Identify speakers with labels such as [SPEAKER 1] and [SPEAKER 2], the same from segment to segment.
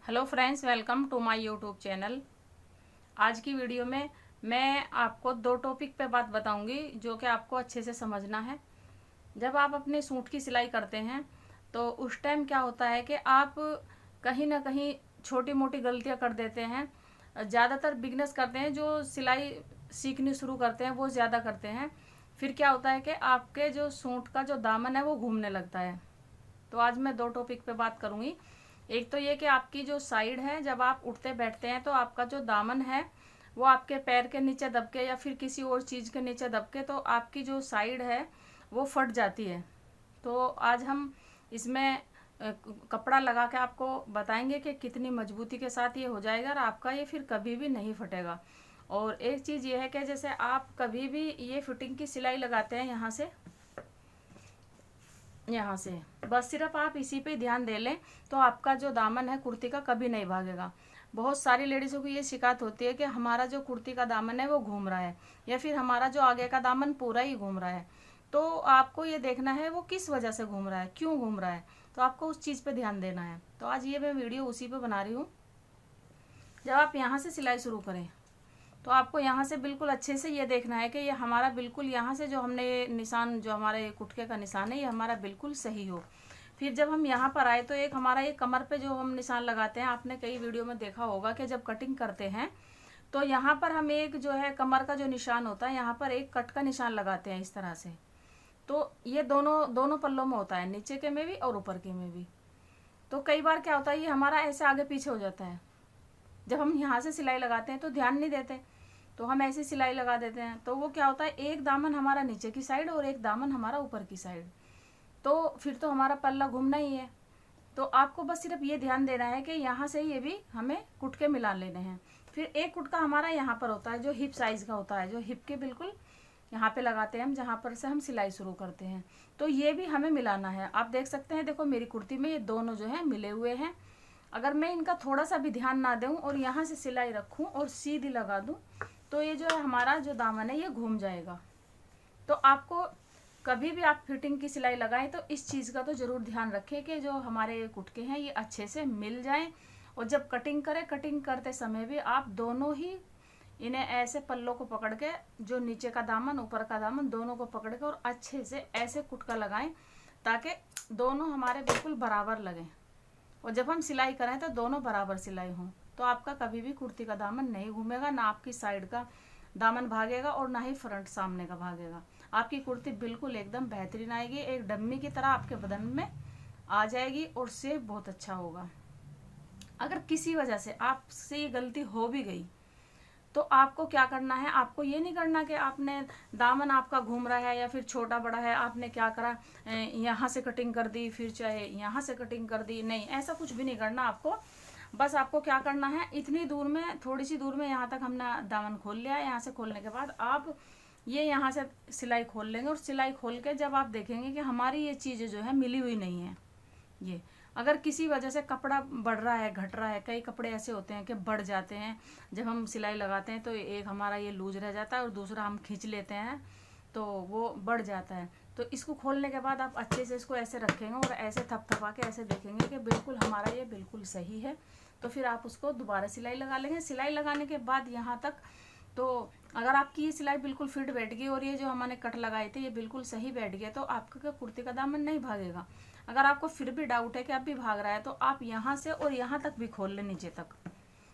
[SPEAKER 1] Hello friends, welcome to my YouTube channel. आज की video में मैं आपको दो टॉपिक पे बात बताऊंगी जो कि आपको अच्छे से समझना है। जब आप अपने सूट की सिलाई करते हैं तो उस टाइम क्या होता है कि आप कहीं ना कहीं छोटी मोटी गलतियां कर देते हैं। ज़्यादातर बिगनर्स करते हैं, जो सिलाई सीखनी शुरू करते हैं वो ज़्यादा करते हैं। फिर क्या होता है कि आपके जो सूट का जो दामन है वो घूमने लगता है। तो आज मैं दो टॉपिक पे बात करूंगी। एक तो ये कि आपकी जो साइड है, जब आप उठते बैठते हैं तो आपका जो दामन है वो आपके पैर के नीचे दबके या फिर किसी और चीज़ के नीचे दबके तो आपकी जो साइड है वो फट जाती है। तो आज हम इसमें कपड़ा लगा के आपको बताएंगे कि कितनी मजबूती के साथ ये हो जाएगा और आपका ये फिर कभी भी नहीं फटेगा। और एक चीज़ ये है कि जैसे आप कभी भी ये फिटिंग की सिलाई लगाते हैं यहाँ से बस सिर्फ आप इसी पे ध्यान दे लें तो आपका जो दामन है कुर्ती का कभी नहीं भागेगा। बहुत सारी लेडीज़ों की ये शिकायत होती है कि हमारा जो कुर्ती का दामन है वो घूम रहा है या फिर हमारा जो आगे का दामन पूरा ही घूम रहा है। तो आपको ये देखना है वो किस वजह से घूम रहा है, क्यों घूम रहा है, तो आपको उस चीज़ पे ध्यान देना है। तो आज ये मैं वीडियो उसी पे बना रही हूँ। जब आप यहाँ से सिलाई शुरू करें तो आपको यहाँ से बिल्कुल अच्छे से ये देखना है कि ये हमारा बिल्कुल यहाँ से जो हमने निशान, जो हमारे कुटके का निशान है, ये हमारा बिल्कुल सही हो। फिर जब हम यहाँ पर आए तो एक हमारा ये कमर पे जो हम निशान लगाते हैं, आपने कई वीडियो में देखा होगा कि जब कटिंग करते हैं तो यहाँ पर हम एक जो है कमर का जो निशान होता है, यहाँ पर एक कट का निशान लगाते हैं इस तरह से। तो ये दोनों दोनों पल्लों में होता है, नीचे के में भी और ऊपर के में भी। तो कई बार क्या होता है, ये हमारा ऐसे आगे पीछे हो जाता है। जब हम यहाँ से सिलाई लगाते हैं तो ध्यान नहीं देते, तो हम ऐसी सिलाई लगा देते हैं। तो वो क्या होता है, एक दामन हमारा नीचे की साइड और एक दामन हमारा ऊपर की साइड, तो फिर तो हमारा पल्ला घूमना ही है। तो आपको बस सिर्फ ये ध्यान देना है कि यहाँ से ये भी हमें कुटके मिला लेने हैं। फिर एक कुटका हमारा यहाँ पर होता है जो हिप साइज का होता है, जो हिप के बिल्कुल यहाँ पे लगाते हैं हम, जहाँ पर से हम सिलाई शुरू करते हैं। तो ये भी हमें मिलाना है। आप देख सकते हैं, देखो मेरी कुर्ती में ये दोनों जो है मिले हुए हैं। अगर मैं इनका थोड़ा सा भी ध्यान ना दूं और यहाँ से सिलाई रखूं और सीधी लगा दूं तो ये जो है हमारा जो दामन है ये घूम जाएगा। तो आपको कभी भी आप फिटिंग की सिलाई लगाएं तो इस चीज़ का तो ज़रूर ध्यान रखें कि जो हमारे कुटके हैं ये अच्छे से मिल जाएं। और जब कटिंग करें, कटिंग करते समय भी आप दोनों ही इन्हें ऐसे पल्लों को पकड़ के, जो नीचे का दामन ऊपर का दामन दोनों को पकड़ के और अच्छे से ऐसे कुटका लगाएं ताकि दोनों हमारे बिल्कुल बराबर लगें। और जब हम सिलाई करें तो दोनों बराबर सिलाई हों, तो आपका कभी भी कुर्ती का दामन नहीं घूमेगा, ना आपकी साइड का दामन भागेगा और ना ही फ्रंट सामने का भागेगा। आपकी कुर्ती बिल्कुल एकदम बेहतरीन आएगी, एक डम्मी की तरह आपके बदन में आ जाएगी और शेप बहुत अच्छा होगा। अगर किसी वजह से आपसे ये गलती हो भी गई तो आपको क्या करना है, आपको ये नहीं करना कि आपने दामन आपका घूम रहा है या फिर छोटा बड़ा है, आपने क्या करा, यहाँ से कटिंग कर दी फिर चाहे यहाँ से कटिंग कर दी, नहीं, ऐसा कुछ भी नहीं करना आपको। बस आपको क्या करना है, इतनी दूर में, थोड़ी सी दूर में यहाँ तक हमने दामन खोल लिया है। यहाँ से खोलने के बाद आप ये यहाँ से सिलाई खोल लेंगे और सिलाई खोल के जब आप देखेंगे कि हमारी ये चीज़ें जो है मिली हुई नहीं है, ये अगर किसी वजह से कपड़ा बढ़ रहा है, घट रहा है, कई कपड़े ऐसे होते हैं कि बढ़ जाते हैं जब हम सिलाई लगाते हैं, तो एक हमारा ये लूज रह जाता है और दूसरा हम खींच लेते हैं तो वो बढ़ जाता है। तो इसको खोलने के बाद आप अच्छे से इसको ऐसे रखेंगे और ऐसे थपथपा के ऐसे देखेंगे कि बिल्कुल हमारा ये बिल्कुल सही है। तो फिर आप उसको दोबारा सिलाई लगा लेंगे। सिलाई लगाने के बाद यहाँ तक, तो अगर आपकी ये सिलाई बिल्कुल फिट बैठ गई और ये जो हमने कट लगाए थे ये बिल्कुल सही बैठ गया तो आपका कुर्ती का दामन नहीं भागेगा। अगर आपको फिर भी डाउट है कि आप भी भाग रहा है तो आप यहाँ से और यहाँ तक भी खोल लें, नीचे तक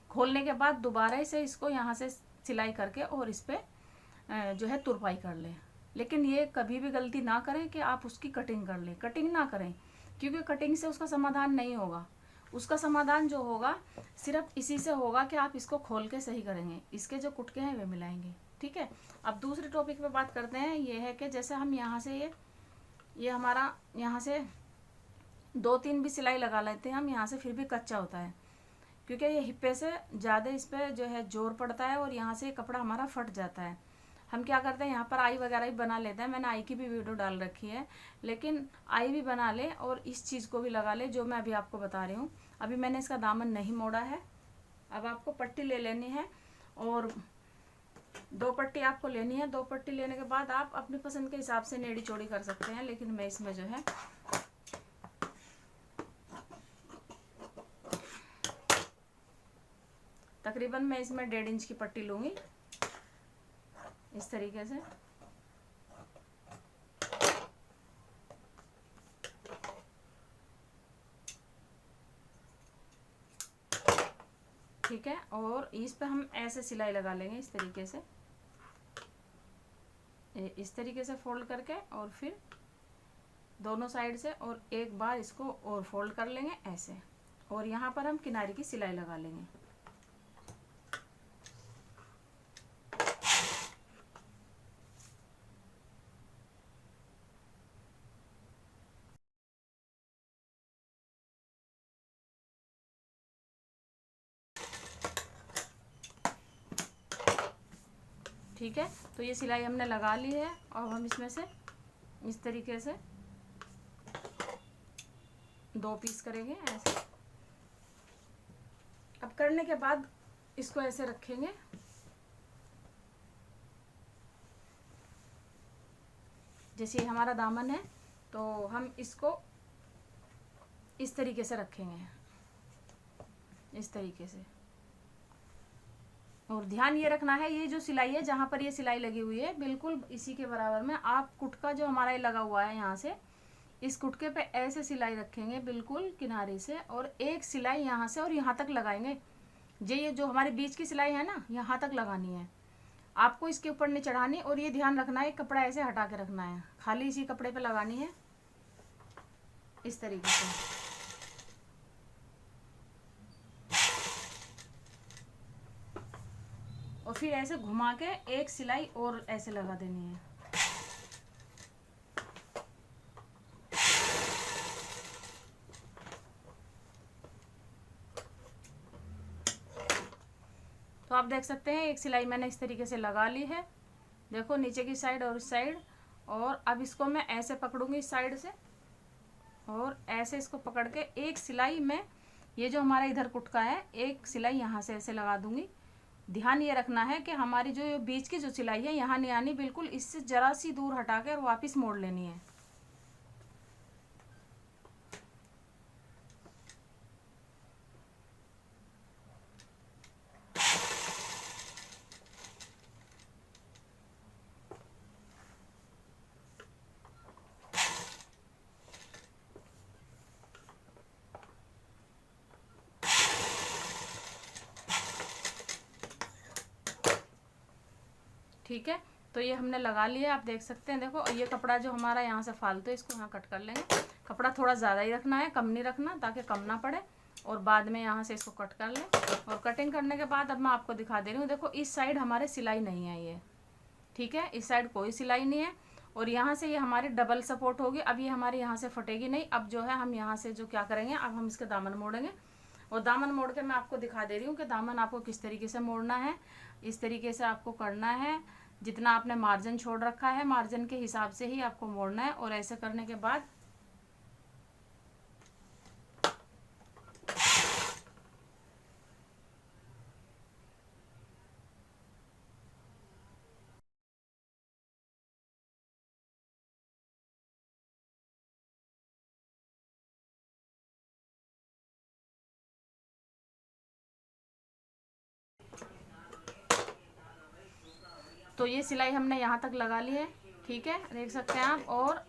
[SPEAKER 1] खोलने के बाद दोबारा से इसको यहाँ से सिलाई करके और इस पर जो है तुरपाई कर लें। लेकिन ये कभी भी गलती ना करें कि आप उसकी कटिंग कर लें, कटिंग ना करें, क्योंकि कटिंग से उसका समाधान नहीं होगा। उसका समाधान जो होगा सिर्फ इसी से होगा कि आप इसको खोल के सही करेंगे, इसके जो कुटके हैं वे मिलाएंगे। ठीक है, अब दूसरे टॉपिक पे बात करते हैं। ये है कि जैसे हम यहाँ से ये हमारा यहाँ से 2-3 भी सिलाई लगा लेते हैं हम यहाँ से, फिर भी कच्चा होता है क्योंकि ये हिप्पे से ज़्यादा इस पर जो है जोर पड़ता है और यहाँ से कपड़ा हमारा फट जाता है। हम क्या करते हैं, यहाँ पर आई वगैरह भी बना लेते हैं, मैंने आई की भी वीडियो डाल रखी है, लेकिन आई भी बना ले और इस चीज़ को भी लगा ले जो मैं अभी आपको बता रही हूँ। अभी मैंने इसका दामन नहीं मोड़ा है। अब आपको पट्टी ले लेनी है और 2 पट्टी आपको लेनी है। 2 पट्टी लेने के बाद आप अपनी पसंद के हिसाब से नेड़ी चौड़ी कर सकते हैं, लेकिन मैं इसमें जो है तकरीबन मैं इसमें 1.5 इंच की पट्टी लूँगी इस तरीके से। ठीक है, और इस पे हम ऐसे सिलाई लगा लेंगे इस तरीके से, इस तरीके से फोल्ड करके, और फिर दोनों साइड से, और एक बार इसको और फोल्ड कर लेंगे ऐसे, और यहाँ पर हम किनारे की सिलाई लगा लेंगे। ठीक है, तो ये सिलाई हमने लगा ली है, और हम इसमें से इस तरीके से 2 पीस करेंगे ऐसे। अब करने के बाद इसको ऐसे रखेंगे, जैसे ये हमारा दामन है तो हम इसको इस तरीके से रखेंगे, इस तरीके से। और ध्यान ये रखना है, ये जो सिलाई है जहाँ पर ये सिलाई लगी हुई है बिल्कुल इसी के बराबर में आप कुटका जो हमारा ये लगा हुआ है यहाँ से, इस कुटके पे ऐसे सिलाई रखेंगे बिल्कुल किनारे से, और एक सिलाई यहाँ से और यहाँ तक लगाएंगे। ये जो हमारे बीच की सिलाई है ना, यहाँ तक लगानी है आपको, इसके ऊपर नहीं चढ़ानी। और ये ध्यान रखना है कपड़ा ऐसे हटा के रखना है, खाली इसी कपड़े पे लगानी है इस तरीके से। और फिर ऐसे घुमा के एक सिलाई और ऐसे लगा देनी है। तो आप देख सकते हैं एक सिलाई मैंने इस तरीके से लगा ली है, देखो नीचे की साइड और इस साइड। और अब इसको मैं ऐसे पकड़ूंगी इस साइड से, और ऐसे इसको पकड़ के एक सिलाई में, ये जो हमारा इधर कुटका है, एक सिलाई यहाँ से ऐसे लगा दूंगी। ध्यान ये रखना है कि हमारी जो बीच की जो सिलाई है यहाँ नहीं आनी, बिल्कुल इससे जरा सी दूर हटा के और वापस मोड़ लेनी है। ठीक है, तो ये हमने लगा लिया, आप देख सकते हैं। देखो ये कपड़ा जो हमारा यहाँ से फालतू है इसको यहाँ कट कर लेंगे। कपड़ा थोड़ा ज़्यादा ही रखना है, कम नहीं रखना, ताकि कम ना पड़े। और बाद में यहाँ से इसको कट कर लें। और कटिंग करने के बाद अब मैं आपको दिखा दे रही हूँ। देखो इस साइड हमारे सिलाई नहीं है ये, ठीक है, इस साइड कोई सिलाई नहीं है। और यहाँ से ये हमारी डबल सपोर्ट होगी। अब ये हमारे यहाँ से फटेगी नहीं। अब जो है हम यहाँ से जो क्या करेंगे, अब हम इसके दामन मोड़ेंगे। और दामन मोड़ के मैं आपको दिखा दे रही हूँ कि दामन आपको किस तरीके से मोड़ना है। इस तरीके से आपको करना है, जितना आपने मार्जिन छोड़ रखा है मार्जिन के हिसाब से ही आपको मोड़ना है। और ऐसे करने के बाद तो ये सिलाई हमने यहाँ तक लगा ली है, ठीक है, देख सकते हैं आप। और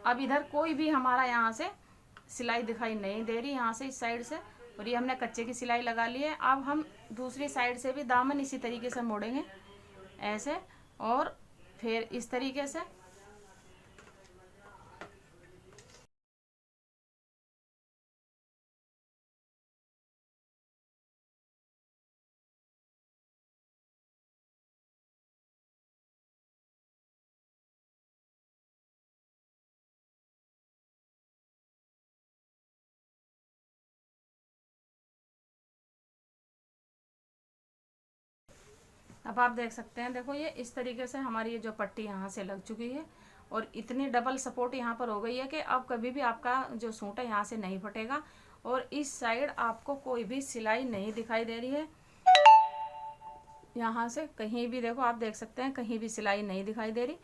[SPEAKER 1] अब इधर कोई भी हमारा यहाँ से सिलाई दिखाई नहीं दे रही, यहाँ से इस साइड से। और ये हमने कच्चे की सिलाई लगा ली है। अब हम दूसरी साइड से भी दामन इसी तरीके से मोड़ेंगे ऐसे, और फिर इस तरीके से। अब आप देख सकते हैं, देखो ये इस तरीके से हमारी ये जो पट्टी यहाँ से लग चुकी है। और इतनी डबल सपोर्ट यहाँ पर हो गई है कि अब कभी भी आपका जो सूट है यहाँ से नहीं फटेगा। और इस साइड आपको कोई भी सिलाई नहीं दिखाई दे रही है, यहाँ से कहीं भी देखो, आप देख सकते हैं कहीं भी सिलाई नहीं दिखाई दे रही।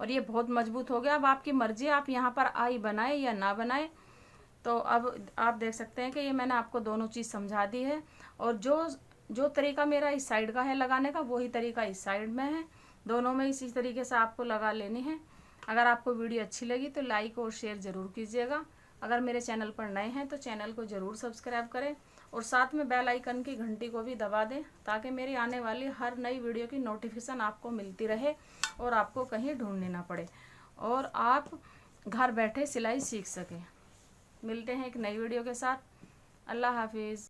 [SPEAKER 1] और ये बहुत मजबूत हो गया। अब आपकी मर्जी, आप यहाँ पर आई बनाए या ना बनाए। तो अब आप देख सकते हैं कि ये मैंने आपको दोनों चीज़ समझा दी है। और जो तरीका मेरा इस साइड का है लगाने का, वही तरीका इस साइड में है। दोनों में इसी तरीके से आपको लगा लेनी है। अगर आपको वीडियो अच्छी लगी तो लाइक और शेयर ज़रूर कीजिएगा। अगर मेरे चैनल पर नए हैं तो चैनल को ज़रूर सब्सक्राइब करें और साथ में बेल आइकन की घंटी को भी दबा दें, ताकि मेरी आने वाली हर नई वीडियो की नोटिफिकेशन आपको मिलती रहे और आपको कहीं ढूंढनी ना पड़े और आप घर बैठे सिलाई सीख सकें। मिलते हैं एक नई वीडियो के साथ। अल्लाह हाफिज़।